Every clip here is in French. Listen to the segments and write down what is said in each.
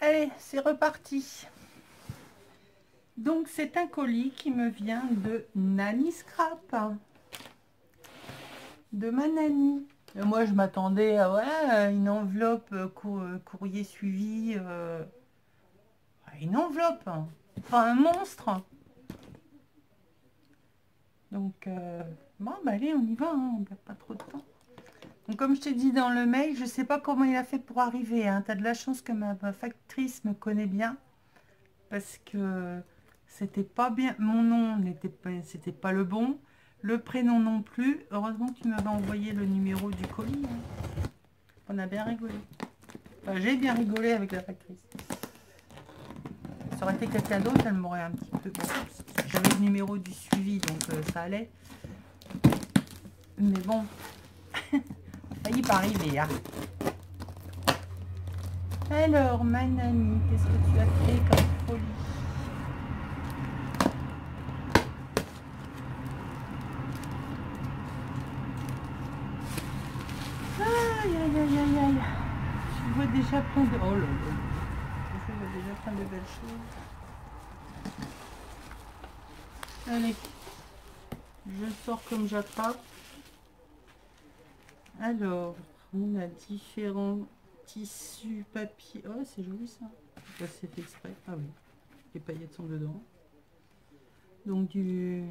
Allez, c'est reparti. Donc c'est un colis qui me vient de Nanny Scrap, de ma nanny. Et moi je m'attendais à voilà, une enveloppe courrier suivi, une enveloppe, hein. Enfin un monstre. Donc bon bah allez, on y va, hein, on perd pas trop de temps. Donc comme je t'ai dit dans le mail, je sais pas comment il a fait pour arriver, hein. T'as de la chance que ma factrice me connaît bien, parce que c'était pas bien, mon nom n'était pas, c'était pas le bon, le prénom non plus. Heureusement que tu m'avais envoyé le numéro du colis, hein. On a bien rigolé, enfin, j'ai bien rigolé avec la factrice. Ça aurait été quelqu'un d'autre, elle m'aurait un petit peu, bon, j'avais le numéro du suivi, donc ça allait, mais bon, failli pas arriver, hein. Alors ma nanny, qu'est-ce que tu as fait comme folie? Aïe, aïe, aïe, aïe, aïe. Je vois déjà plein de... Oh là là. Je vois déjà plein de belles choses. Allez. Je sors comme j'attrape. Alors, on a différents tissus, papier. Oh, c'est joli ça. Ça c'est fait exprès. Ah oui. Les paillettes sont dedans. Donc du...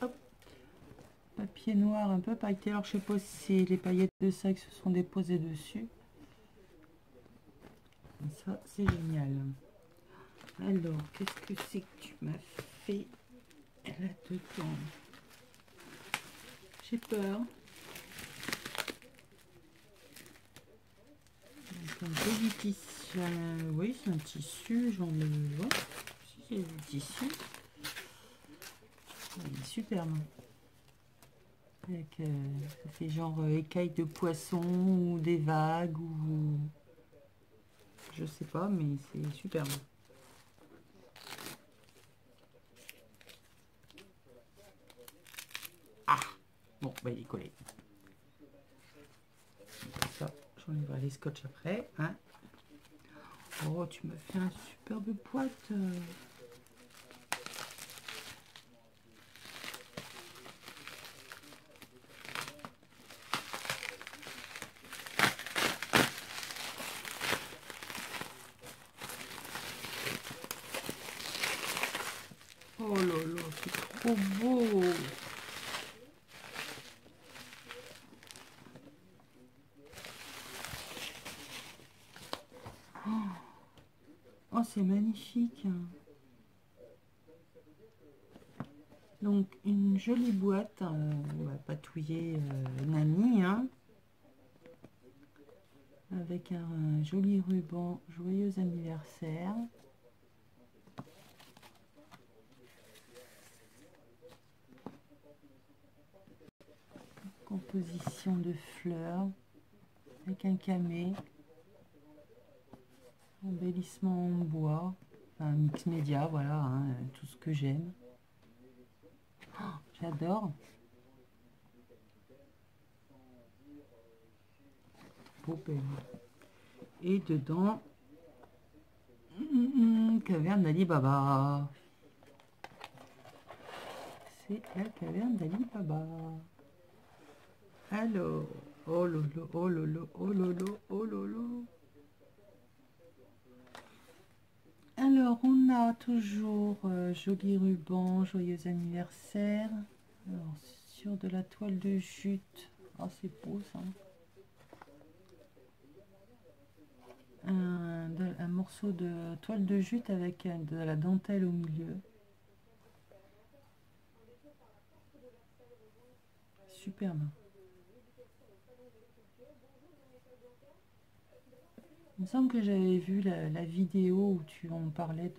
Hop. Papier noir un peu pailleté. Alors, je sais pas si les paillettes de ça qui se sont déposées dessus. Ça, c'est génial. Alors, qu'est-ce que c'est que tu m'as fait là-dedans? J'ai peur. Donc, un joli tissu. Oui, c'est un tissu. J'en ai... Ouais, si, c'est du tissu. Il est superbe. Avec, ça fait genre écailles de poisson ou des vagues ou... Je sais pas, mais c'est superbe. Ah bon, bah il est collé. Ça, j'enlèverai les scotch après. Hein. Oh, tu me fais un superbe boîte. Oh là là, c'est trop beau. Oh, c'est magnifique. Donc, une jolie boîte. On va patouiller Nani, hein, avec un joli ruban. Joyeux anniversaire. Composition de fleurs. Avec un camé. Embellissement en bois. Enfin, mix média, voilà, hein, tout ce que j'aime. Oh, j'adore. Et dedans, caverne d'Ali Baba. C'est la caverne d'Ali Baba. Alors, oh lolo, oh lolo, oh lolo, oh lolo. Alors, on a toujours joli ruban, joyeux anniversaire. Alors, sur de la toile de jute. Oh, c'est beau ça. Un morceau de toile de jute avec de la dentelle au milieu. Superbe. Il me semble que j'avais vu la vidéo où tu en parlais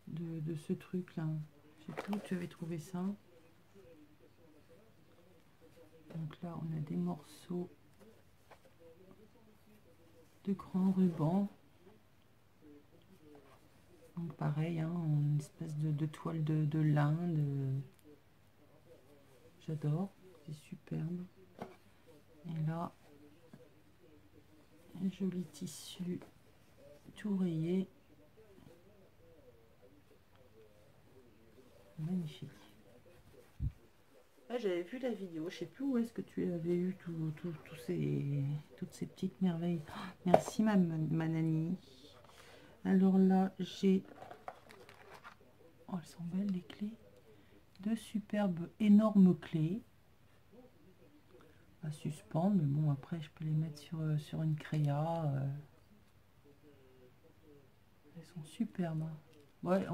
de ce truc là. Je sais plus où tu avais trouvé ça. Donc là, on a des morceaux de grands rubans. Donc pareil, hein, une espèce de toile de lin. J'adore, c'est superbe. Et là, Un joli tissu tout rayé. Magnifique. Ah, j'avais vu la vidéo, je sais plus où est-ce que tu avais eu toutes ces petites merveilles. Oh, merci ma Nani. Alors là, j'ai... Oh, elles sont belles les clés. Deux superbes énormes clés à suspendre, mais bon après je peux les mettre sur une créa. Elles sont superbes. Ouais,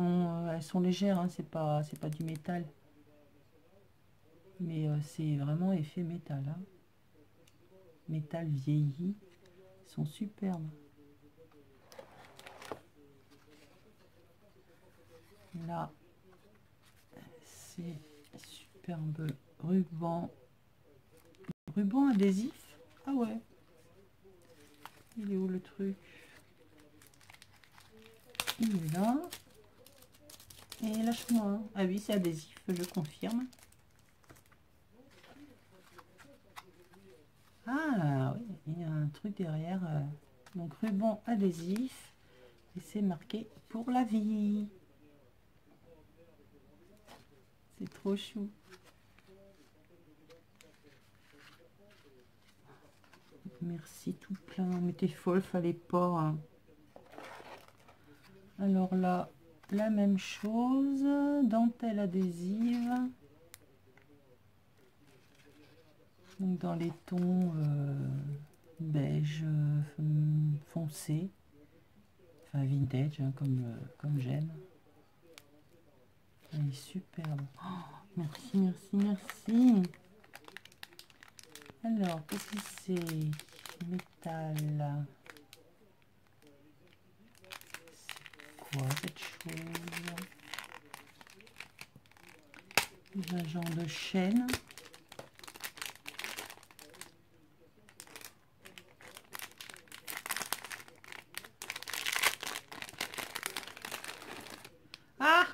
elles sont légères, hein, c'est pas du métal. Mais c'est vraiment effet métal. Hein. Métal vieilli. Ils sont superbes. Là, c'est superbe ruban. Ruban adhésif. Ah ouais. Il est où le truc? Il est là. Et lâche-moi. Ah oui, c'est adhésif, je confirme. Ah oui, il y a un truc derrière. Donc ruban adhésif. Et c'est marqué pour la vie. C'est trop chou. Merci tout plein. Mais t'es folle, fallait pas. Hein. Alors là, la même chose. Dentelle adhésive. Donc dans les tons beige foncé. Enfin vintage, hein, comme j'aime. Elle est superbe. Oh, merci, merci, merci. Alors, qu'est-ce que c'est? Métal. C'est quoi cette chose? Un genre de chaîne. Ah!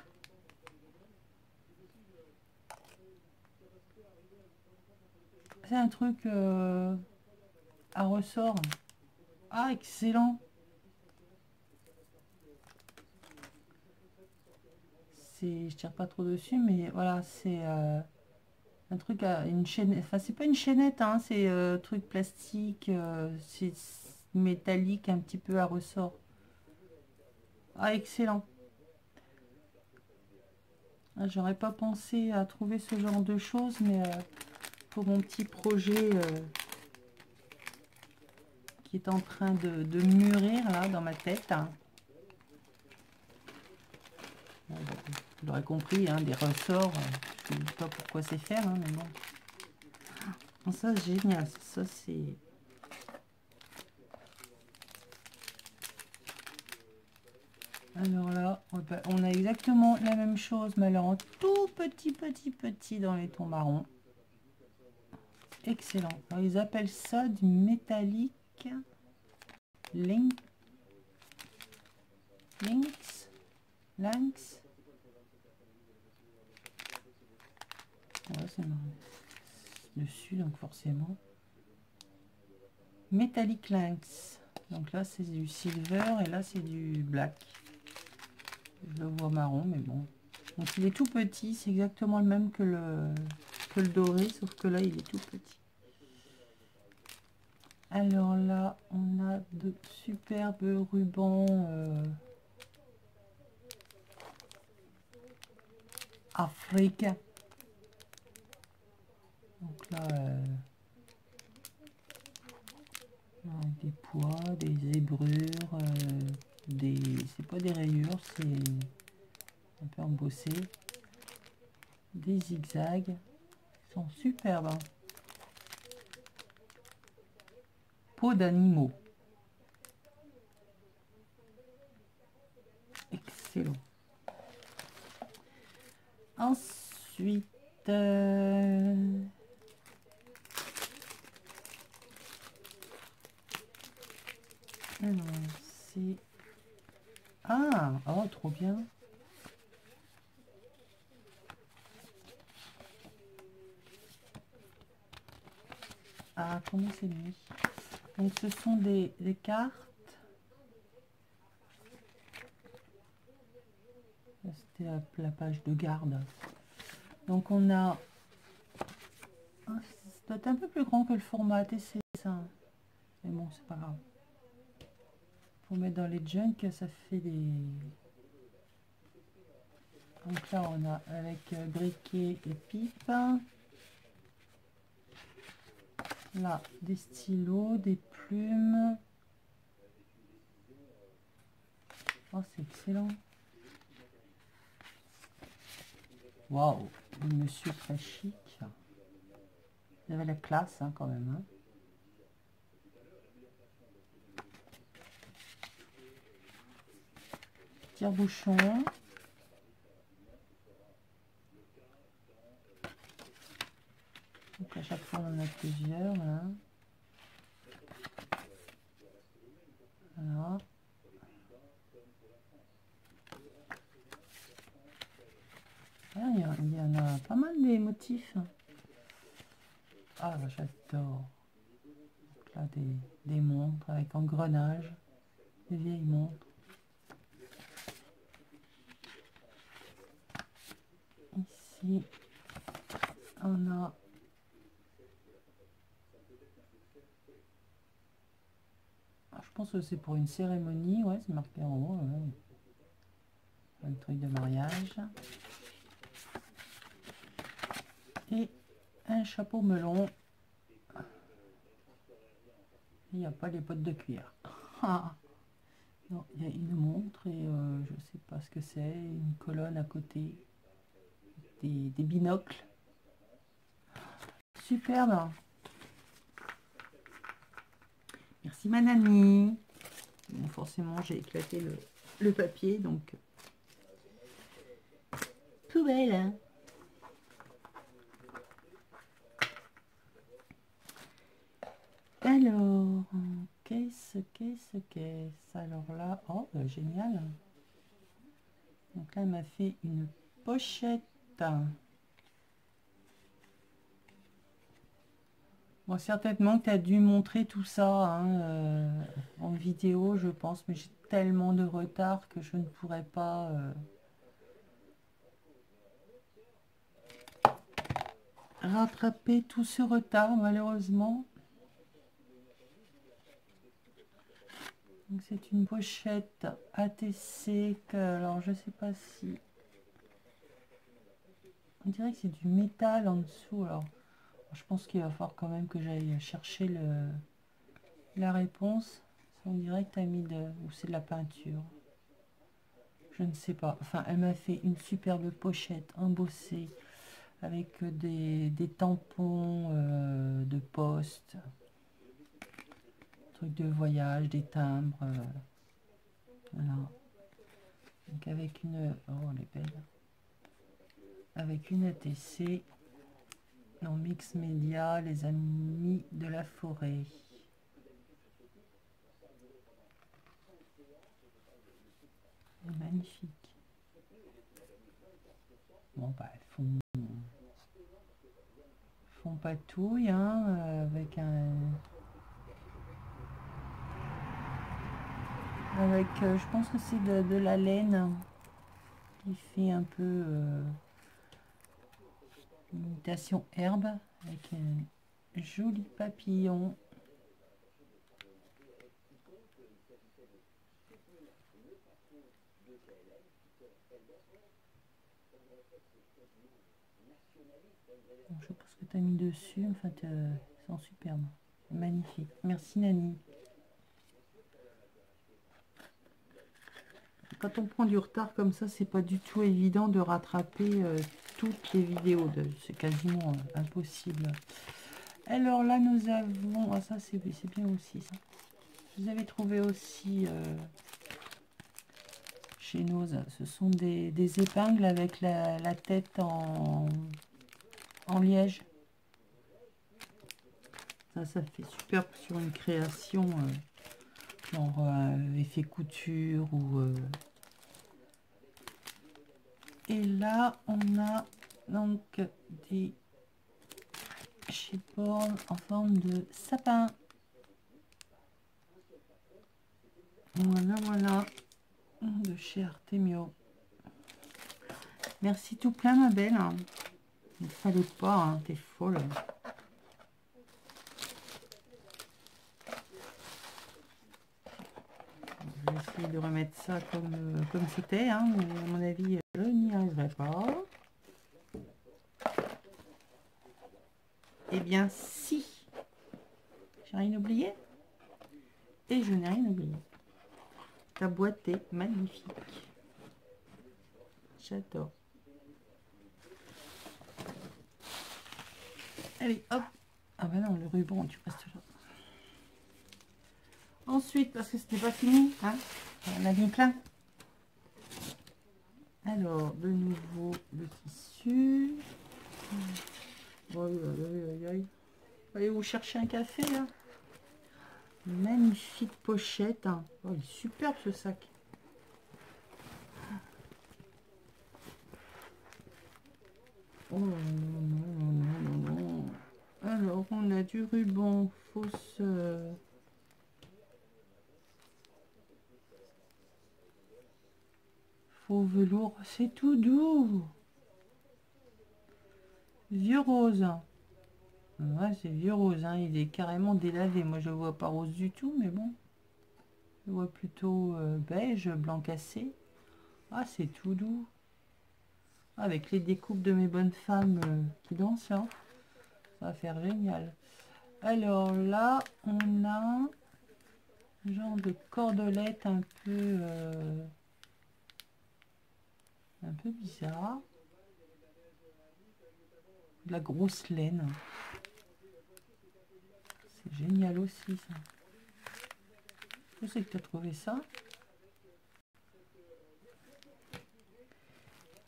C'est un truc à ressort. Ah, excellent. Je tire pas trop dessus, mais voilà, c'est un truc à une chaîne. Enfin, c'est pas une chaînette, hein, c'est truc plastique, c'est métallique, un petit peu à ressort. Ah, excellent. Ah, j'aurais pas pensé à trouver ce genre de choses, mais pour mon petit projet qui est en train de mûrir là dans ma tête. Hein. Bon, vous l'aurez compris, hein, des ressorts, je ne sais pas pourquoi c'est faire, hein, mais bon. Oh, ça c'est génial, ça c'est... Alors là, on a exactement la même chose, mais alors en tout petit dans les tons marrons. Excellent. Alors, ils appellent ça du métallique lynx. Ouais, c'est dessus, donc forcément. Metallic lynx. Donc là, c'est du silver et là, c'est du black. Je le vois marron, mais bon. Donc il est tout petit, c'est exactement le même que le doré, sauf que là, il est tout petit. Alors là, on a de superbes rubans Afrique. Donc là, avec des poids, des zébrures, c'est pas des rayures, c'est un peu embossé. Des zigzags. Ils sont superbes. Hein. Peau d'animaux. Excellent. Ensuite, alors, c'est... Ah, oh, trop bien. Ah, comment c'est mis? Donc ce sont des cartes. C'était la page de garde. Donc on a... Ça doit être un peu plus grand que le format TC, ça. Mais bon, c'est pas grave. Pour mettre dans les junks, ça fait des... Donc là, on a avec briquet et pipe. Là, des stylos, des plumes. Oh, c'est excellent. Waouh, le monsieur très chic. Il avait la classe, hein, quand même. Hein. Tire-bouchon. Donc à chaque fois, on en a plusieurs. Voilà. Voilà. Ah, il y en a pas mal des motifs. Ah, j'adore. Là, des montres avec engrenage, des vieilles montres. Ici, on a je pense que c'est pour une cérémonie, ouais, c'est marqué en haut. Ouais. Un truc de mariage. Et un chapeau melon. Il n'y a pas les potes de cuir. Ah. Non, il y a une montre et je sais pas ce que c'est. Une colonne à côté. Des binocles. Superbe. Merci ma Nani. Bon, forcément, j'ai éclaté le papier, donc poubelle. Hein. Alors, qu'est-ce. Alors là, oh, bah, génial. Donc là, elle m'a fait une pochette. Bon, certainement que tu as dû montrer tout ça hein, en vidéo, je pense, mais j'ai tellement de retard que je ne pourrais pas rattraper tout ce retard, malheureusement. C'est une pochette ATC, alors je sais pas si... On dirait que c'est du métal en dessous, alors je pense qu'il va falloir quand même que j'aille chercher la réponse. On dirait que tu as mis ou c'est de la peinture. Je ne sais pas. Enfin, elle m'a fait une superbe pochette embossée avec des tampons de poste, trucs de voyage, des timbres. Voilà. Donc avec une... Oh, elle est belle. Avec une ATC. Non, Mix Média, les amis de la forêt. Magnifique. Bon, bah, elles font patouille, hein, avec je pense que c'est de la laine qui fait un peu imitation herbe, avec un joli papillon. Bon, je sais pas ce que tu as mis dessus, en fait, c'est superbe. Magnifique. Merci Nani. Quand on prend du retard comme ça, c'est pas du tout évident de rattraper toutes les vidéos. C'est quasiment impossible. Alors là, nous avons... Ah, ça, c'est bien aussi, ça. Vous avez trouvé aussi chez nous, ce sont des épingles avec la tête en liège. Ça fait super sur une création genre effet couture ou... Et là, on a donc des chipboards en forme de sapin. chez Artemio. Merci tout plein, ma belle. Il ne fallait pas, hein, t'es folle. Je vais essayer de remettre ça comme c'était, hein, mais à mon avis, je n'y arriverai pas. Eh bien, si. J'ai rien oublié. Et je n'ai rien oublié. Ta boîte est magnifique. J'adore. Allez, hop. Ah bah non, le ruban, tu restes là. Ensuite, parce que ce n'est pas fini, hein, on a mis plein. Alors, de nouveau, le tissu. Allez, vous cherchez un café, là. Magnifique pochette. Hein. Oh, il est superbe, ce sac. Oh non, non, non, non, non. Alors, on a du ruban fausse... faux velours. C'est tout doux. Vieux rose. Ouais, c'est vieux rose. Hein. Il est carrément délavé. Moi, je ne vois pas rose du tout, mais bon. Je vois plutôt beige, blanc cassé. Ah, c'est tout doux. Avec les découpes de mes bonnes femmes qui dansent, là. Ça va faire génial. Alors là, on a un genre de cordelette un peu bizarre. De la grosse laine. C'est génial aussi, ça. Je sais que tu as trouvé ça.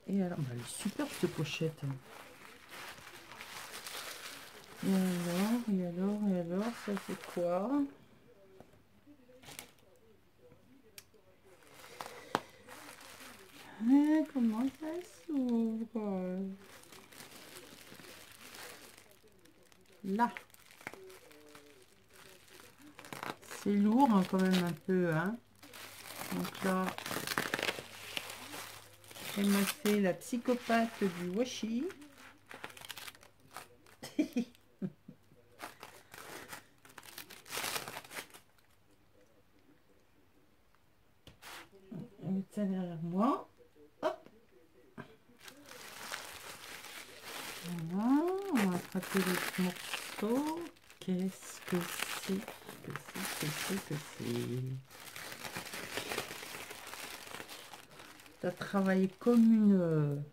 Et alors, bah, elle est super cette pochette. Et alors, ça c'est quoi? Comment ça s'ouvre? Là. C'est lourd hein, quand même un peu. Hein. Donc là, elle m'a fait la psychopathe du washi. On met ça derrière moi. Hop. Voilà, on va attraper les morceaux. Qu'est-ce que c'est? Que c'est? Tu as travaillé comme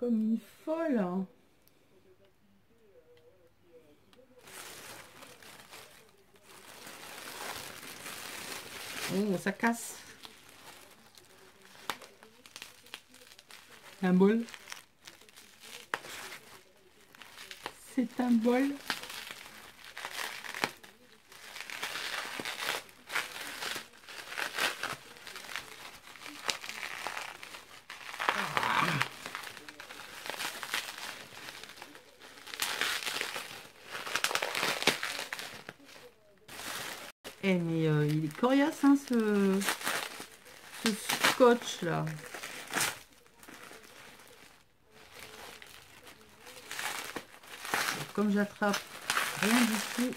une folle. Hein. Oh, ça casse. Un bol. C'est un bol. Eh mais il est coriace hein, ce scotch là. Comme j'attrape rien du tout,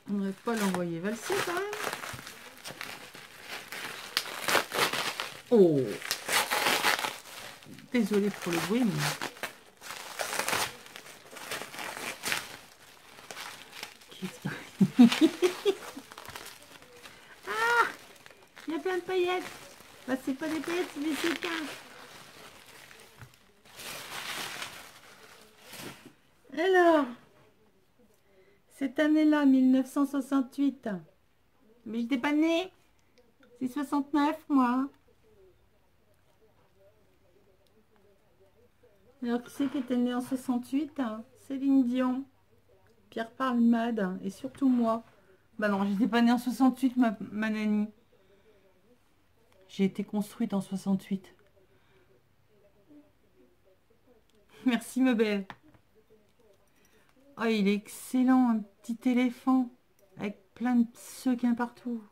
on ne va pas l'envoyer valser quand même. Oh, désolée pour le bruit, mais... Ah, il y a plein de paillettes. Bah, c'est pas des paillettes, c'est des séquins. Alors, cette année-là, 1968, mais je n'étais pas née. C'est 69, moi. Alors, qui c'est qui était né en 68? Céline Dion, Pierre Palmade et surtout moi. Bah non, j'étais pas née en 68, ma nanny. J'ai été construite en 68. Merci, ma belle. Oh, il est excellent, un petit éléphant avec plein de sequins partout.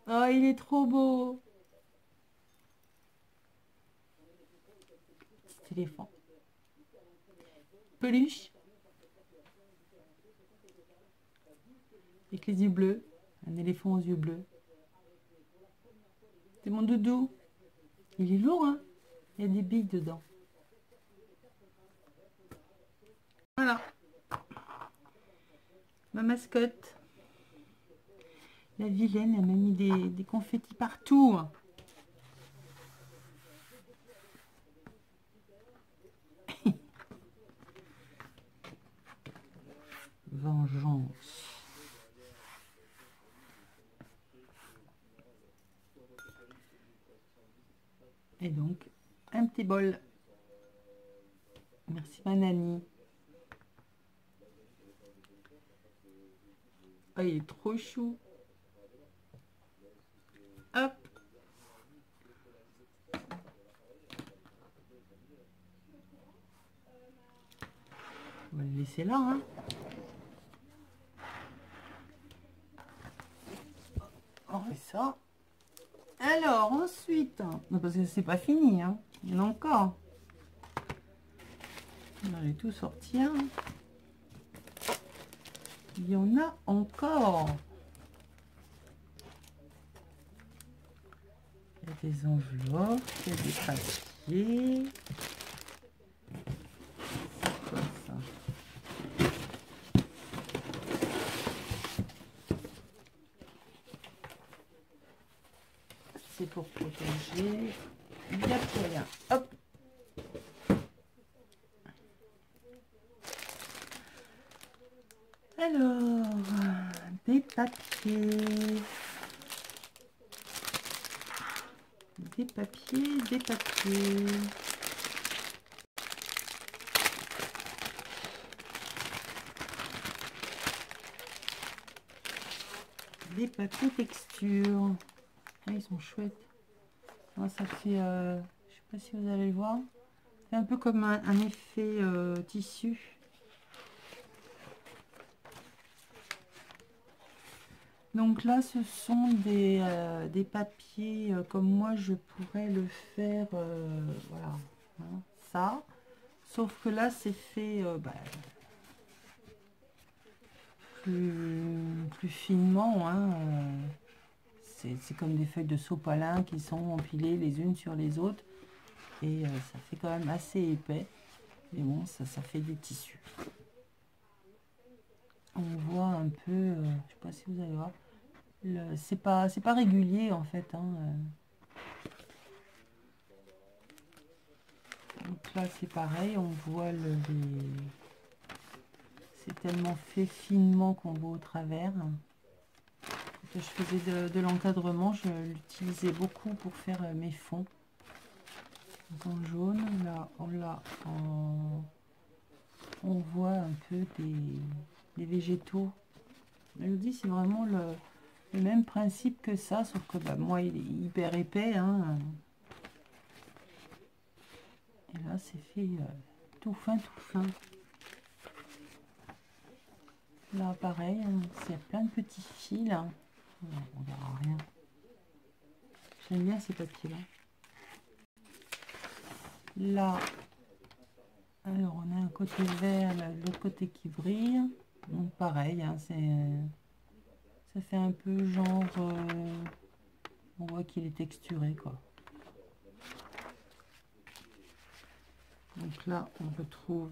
Oh, il est trop beau. Cet éléphant. Peluche. Avec les yeux bleus. Un éléphant aux yeux bleus. C'est mon doudou. Il est lourd, hein? Il y a des billes dedans. Voilà. Ma mascotte. La vilaine, elle m'a mis des confettis partout. Vengeance. Et donc, un petit bol. Merci ma nanny. Oh, il est trop chou. Hop. On va le laisser là, hein. On fait ça. Alors, ensuite, non, parce que c'est pas fini, hein. Il y en a encore. On va tout sortir. Il y en a encore. Il y a des enveloppes, il y a des papiers. C'est quoi ça? C'est pour protéger. Il n'y a plus rien. Hop. Alors, des papiers. Des papiers, des papiers. Des papiers texture. Ah, ils sont chouettes. Ah, ça fait, je sais pas si vous allez le voir. C'est un peu comme un effet tissu. Donc là, ce sont des papiers comme moi je pourrais le faire, voilà, hein, ça. Sauf que là, c'est fait plus finement, hein, c'est comme des feuilles de sopalin qui sont empilées les unes sur les autres. Et ça fait quand même assez épais. Mais bon, ça fait des tissus. On voit un peu, je sais pas si vous allez voir. C'est pas régulier en fait, hein. Donc là c'est pareil, on voit c'est tellement fait finement qu'on voit au travers. Quand je faisais de l'encadrement, je l'utilisais beaucoup pour faire mes fonds. Donc en jaune, là on voit un peu des végétaux. Je vous dis, c'est vraiment le même principe que ça, sauf que moi il est hyper épais, hein. Et là c'est fait tout fin, tout fin. Là pareil, hein, c'est plein de petits fils, hein. On verra rien. J'aime bien ces papiers là. Là, alors on a un côté vert, l'autre côté qui brille. Donc pareil, hein, ça fait un peu genre, on voit qu'il est texturé quoi. Donc là, on retrouve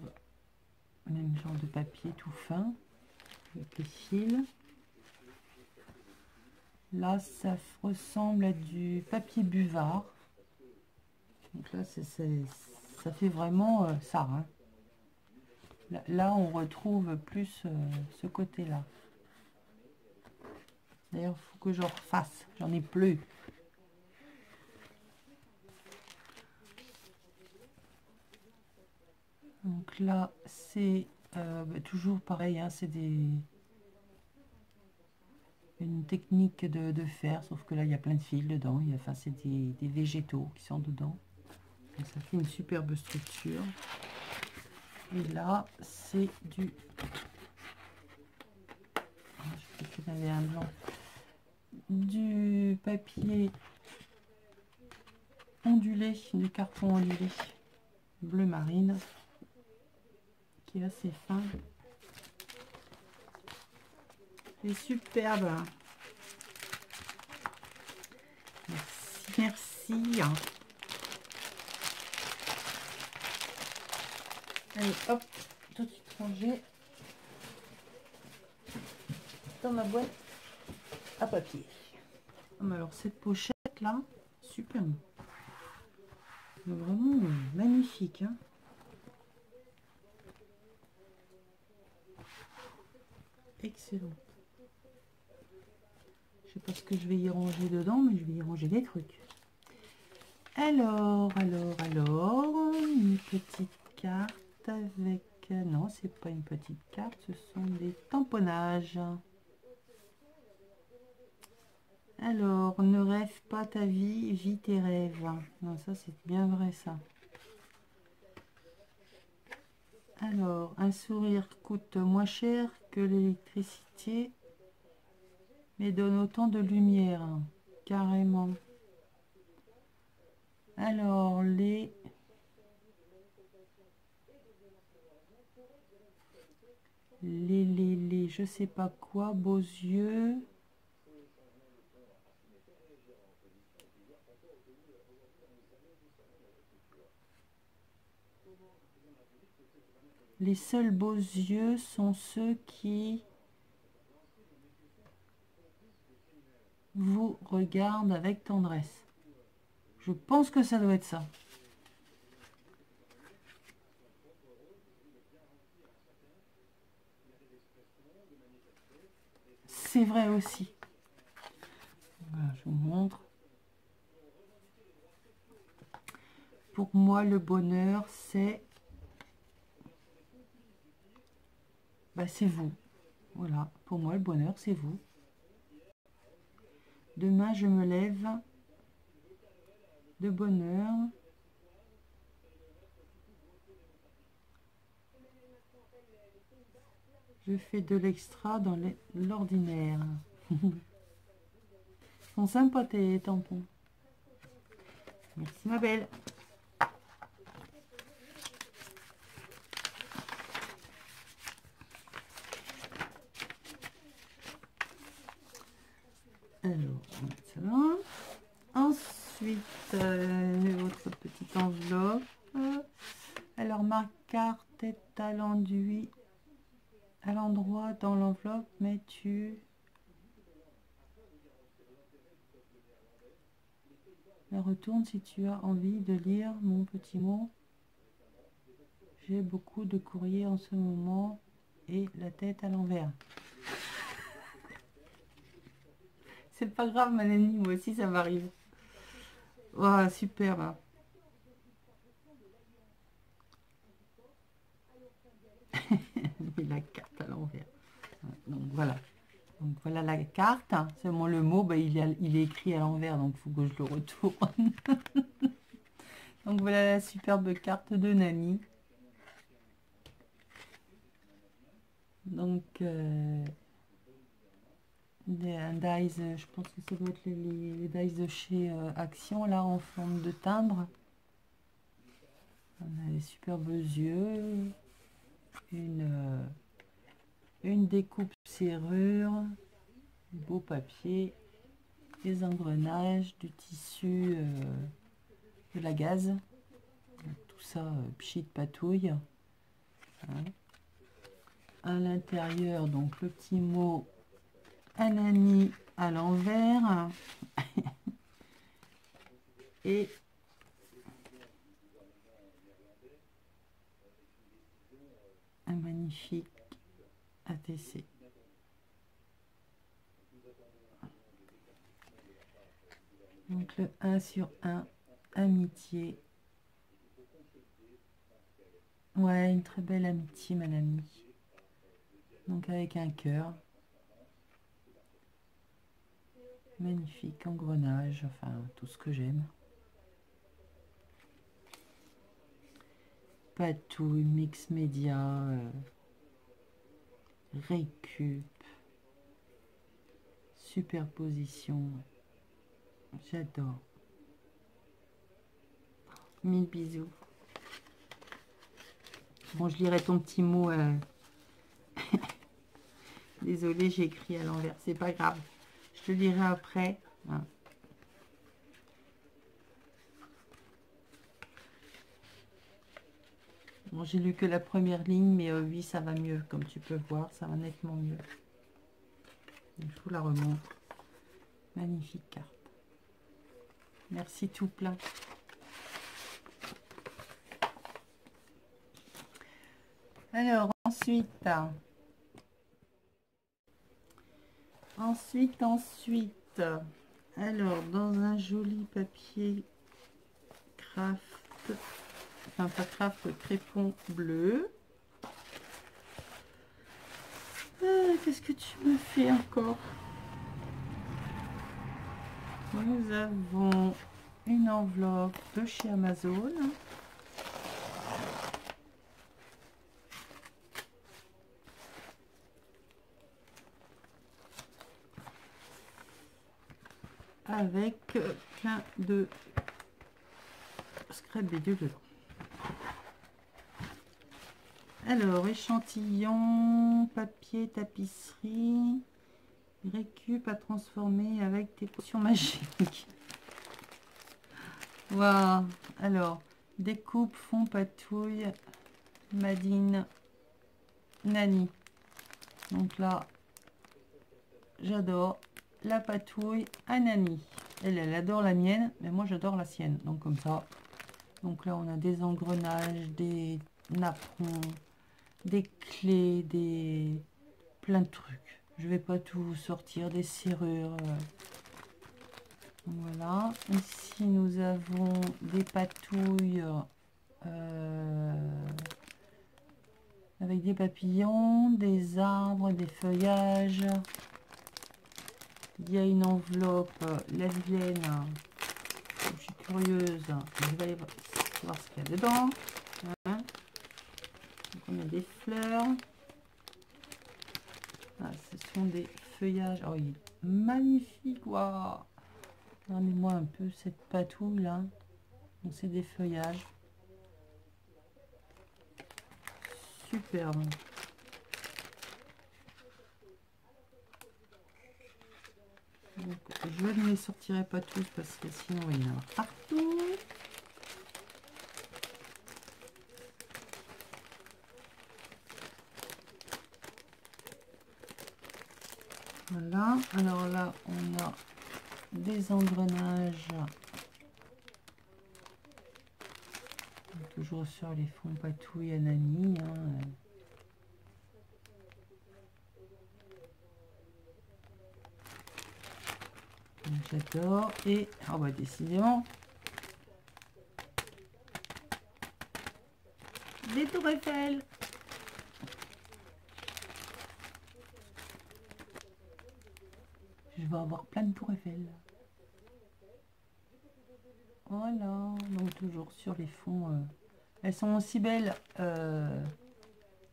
le même genre de papier tout fin, avec les fils. Là, ça ressemble à du papier buvard. Donc là, ça fait vraiment ça. Hein. Là, on retrouve plus ce côté-là. D'ailleurs, il faut que j'en refasse. J'en ai plus. Donc là, c'est toujours pareil, hein, c'est une technique de faire, sauf que là, il y a plein de fils dedans. Enfin, c'est des végétaux qui sont dedans. Et ça fait une superbe structure. Et là, c'est du papier ondulé, du carton ondulé bleu marine, qui est assez fin et superbe. Merci, merci. Allez, hop, tout de suite rangé dans ma boîte à papier. Alors cette pochette là, super, vraiment magnifique, hein. Excellent. Je sais pas ce que je vais y ranger dedans, mais je vais y ranger des trucs. Alors, une petite carte avec... Non, c'est pas une petite carte, ce sont des tamponnages. Alors, ne rêve pas ta vie, vis tes rêves. Non, ça c'est bien vrai ça. Alors, un sourire coûte moins cher que l'électricité, mais donne autant de lumière, carrément. Alors, les je sais pas quoi, beaux yeux. Les seuls beaux yeux sont ceux qui vous regardent avec tendresse. Je pense que ça doit être ça. C'est vrai aussi. Voilà, je vous montre. Pour moi, le bonheur, c'est... c'est vous. Voilà, pour moi, le bonheur, c'est vous. Demain, je me lève de bonne heure. Je fais de l'extra dans l'ordinaire. Ils sont sympas tes tampons. Merci ma belle. Alors, on met ça là. Ensuite, votre petite enveloppe. Alors, ma carte est à l'enduit, à l'endroit dans l'enveloppe, mais tu la retournes si tu as envie de lire mon petit mot. J'ai beaucoup de courriers en ce moment et la tête à l'envers. C'est pas grave, ma nanny, moi aussi ça m'arrive. Wow, super. Et la carte à l'envers. Donc voilà. Donc voilà la carte. Seulement le mot, il est écrit à l'envers, donc il faut que je le retourne. Donc voilà la superbe carte de Nani. Donc un dies, je pense que ça doit être les dies de chez Action, là en forme de timbre. On a les superbes yeux, une découpe serrure, beau papier, des engrenages, du tissu, de la gaze, donc, tout ça pchit patouille. Hein. À l'intérieur, donc le petit mot Anani à l'envers et un magnifique ATC. Donc le 1 sur 1, amitié. Ouais, une très belle amitié, ma amie. Donc avec un cœur. Magnifique engrenage, enfin tout ce que j'aime. Patouille, mix média, récup. superposition. J'adore. Mille bisous. Bon, je lirai ton petit mot. Désolée, j'ai écrit à l'envers. C'est pas grave. Je te lirai après. Hein. Bon, j'ai lu que la première ligne, mais oui, ça va mieux. Comme tu peux voir, ça va nettement mieux. Je vous la remontre. Magnifique carte. Merci tout plein. Alors, ensuite, alors, dans un joli papier craft, enfin pas craft, crépon bleu. Qu'est-ce que tu me fais encore? Nous avons une enveloppe de chez Amazon. Avec plein de scrap BD dedans. Alors, échantillon, papier, tapisserie, récup à transformer avec tes potions magiques. Waouh! Alors, découpe, fond, patouille, Madine, Nani. Donc là, j'adore la patouille à Nani. Elle adore la mienne, mais moi j'adore la sienne. Donc comme ça. Donc là, on a des engrenages, des napperons, des clés, des plein de trucs. Je vais pas tout sortir, des serrures. Voilà. Ici, nous avons des patouilles avec des papillons, des arbres, des feuillages. Il y a une enveloppe lavienne. Je suis curieuse. Je vais aller voir ce qu'il y a dedans. Hein. Donc on a des fleurs. Ah, ce sont des feuillages. Oh, il est magnifique. Waouh! Regardez-moi un peu cette patouille là. Donc c'est des feuillages. Superbe. Donc, je ne les sortirai pas tous parce que sinon il y en a partout. Voilà, alors là on a des engrenages. Toujours sur les fonds patouille Anani. Hein. J'adore. Et oh bah décidément des tours Eiffel. Je vais avoir plein de tours Eiffel. Voilà, donc toujours sur les fonds. Elles sont aussi belles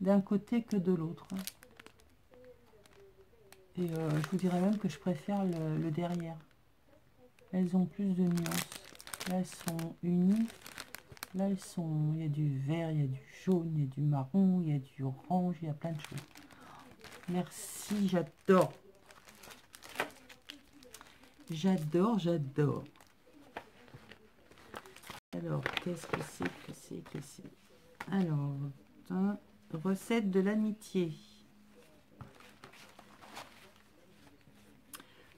d'un côté que de l'autre. Et je vous dirais même que je préfère le derrière. Elles ont plus de nuances. Là, elles sont unies. Là, elles sont... Il y a du vert, il y a du jaune, il y a du marron, il y a du orange, il y a plein de choses. Merci, j'adore. J'adore, j'adore. Alors, qu'est-ce que c'est? Alors, recette de l'amitié.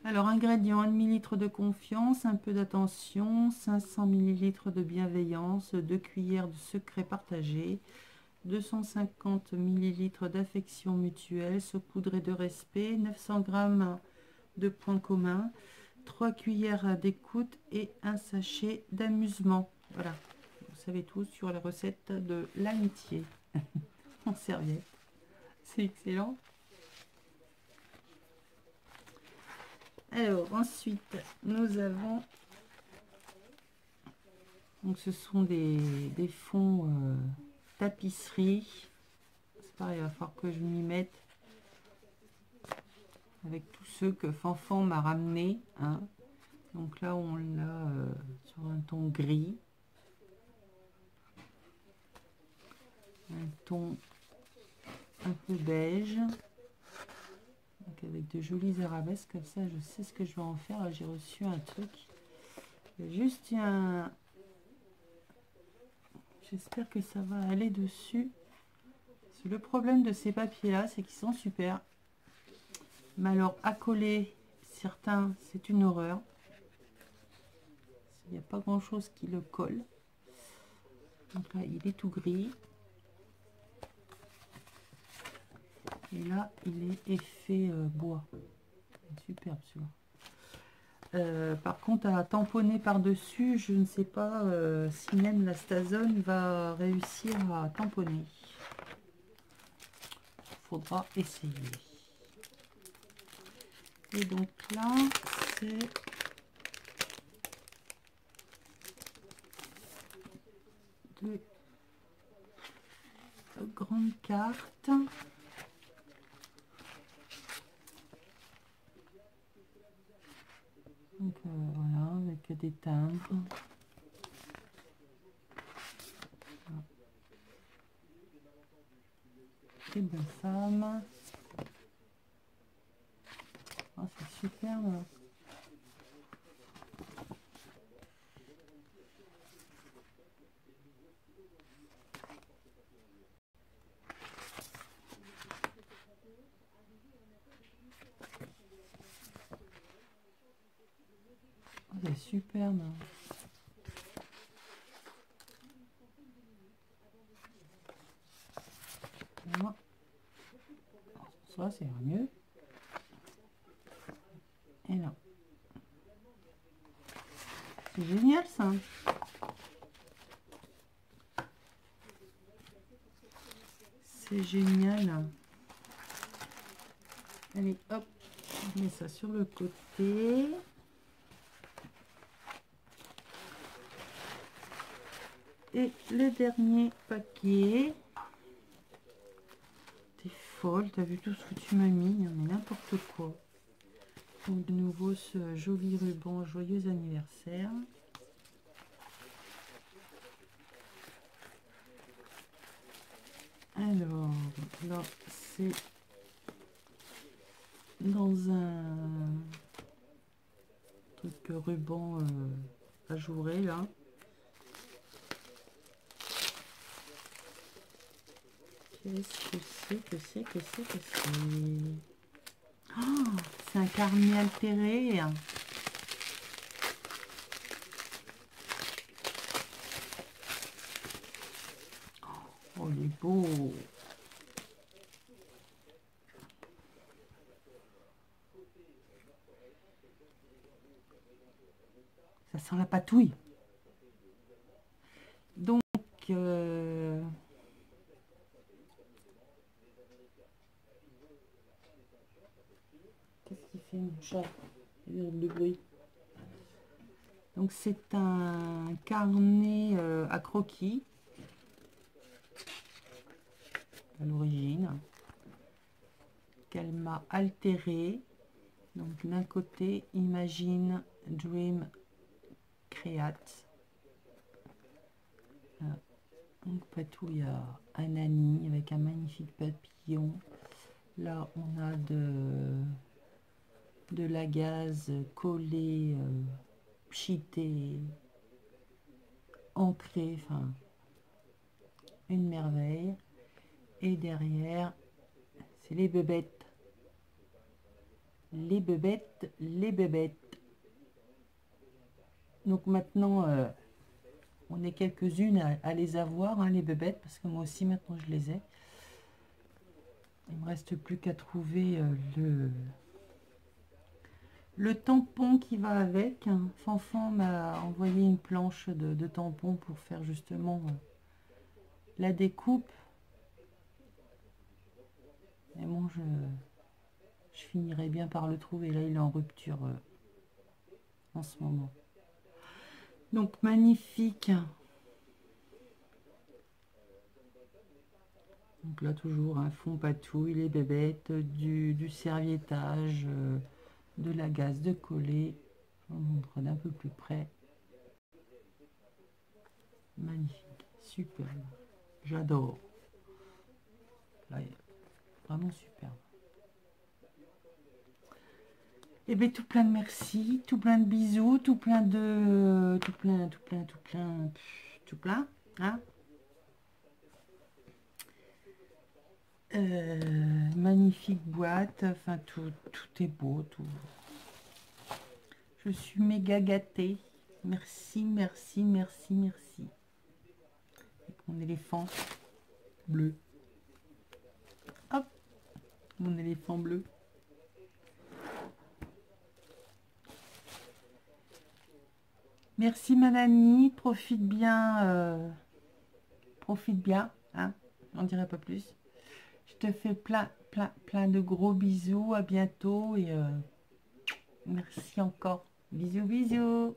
Alors, ingrédients, 1 ml de confiance, un peu d'attention, 500 ml de bienveillance, 2 cuillères de secret partagé, 250 ml d'affection mutuelle, saupoudré de respect, 900 g de points communs, 3 cuillères d'écoute et un sachet d'amusement. Voilà, vous savez tout sur la recette de l'amitié en serviette. C'est excellent. Alors ensuite nous avons, donc ce sont des fonds tapisserie. C'est pareil, il va falloir que je m'y mette. avec tous ceux que Fanfan m'a ramené, hein. Donc là on l'a sur un ton gris, un ton un peu beige, donc avec de jolis arabesques comme ça. Je sais ce que je vais en faire. J'ai reçu un truc, juste un, j'espère que ça va aller dessus. Le problème de ces papiers là, c'est qu'ils sont super, mais alors à coller certains, c'est une horreur. Il n'y a pas grand chose qui le colle. Donc là il est tout gris, et là il est effet bois. Superbe celui-là. Par contre, à tamponner par dessus, je ne sais pas si même la Stazone va réussir à tamponner. Faudra essayer. Et donc là c'est de grandes cartes. Donc voilà, avec des timbres. Voilà. Des bonnes femmes. Oh, c'est superbe. Oh, c'est superbe. Voilà. Ça, c'est mieux. Et là. C'est génial ça. C'est génial. Allez, hop, je mets ça sur le côté. Et le dernier paquet. T'es folle, t'as vu tout ce que tu m'as mis, mais n'importe quoi. Donc de nouveau ce joli ruban joyeux anniversaire. Alors là c'est dans un truc ruban ajouré là. Qu'est-ce que c'est Oh, c'est un carnet altéré. Oh, il est beau. Ça sent la patouille. Donc, qu'est-ce qu'il fait mon chat? Il y a de bruit. Donc, c'est un carnet à croquis à l'origine qu'elle m'a altéré. Donc, d'un côté, Imagine, Dream, Create. Voilà. Donc, patouille à un Annie avec un magnifique papillon. Là, on a de la gaze collée, pchitée, ancrée, enfin, une merveille. Et derrière, c'est les bébêtes. Les bébêtes, les bébêtes. Donc maintenant, on est quelques-unes à les avoir, hein, les bébêtes, parce que moi aussi, maintenant, je les ai. Il me reste plus qu'à trouver le tampon qui va avec. Fanfan m'a envoyé une planche de tampons pour faire justement la découpe. Mais bon, je finirai bien par le trouver. Là, il est en rupture en ce moment. Donc, magnifique. Donc là, toujours un fond patouille, les bébêtes, du serviettage, de la gaze de coller. Je vous montre d'un peu plus près. Magnifique, superbe. J'adore. Là, vraiment superbe. Et bien, tout plein de merci, tout plein de bisous, tout plein de... Tout plein, hein. Magnifique boîte, enfin tout est beau, tout. Je suis méga gâtée. Merci, merci, merci, merci. Avec mon éléphant bleu. Hop, mon éléphant bleu. Merci Manani, profite bien, hein, j'en dirai pas plus. Je te fais plein de gros bisous, à bientôt et merci encore. Bisous, bisous.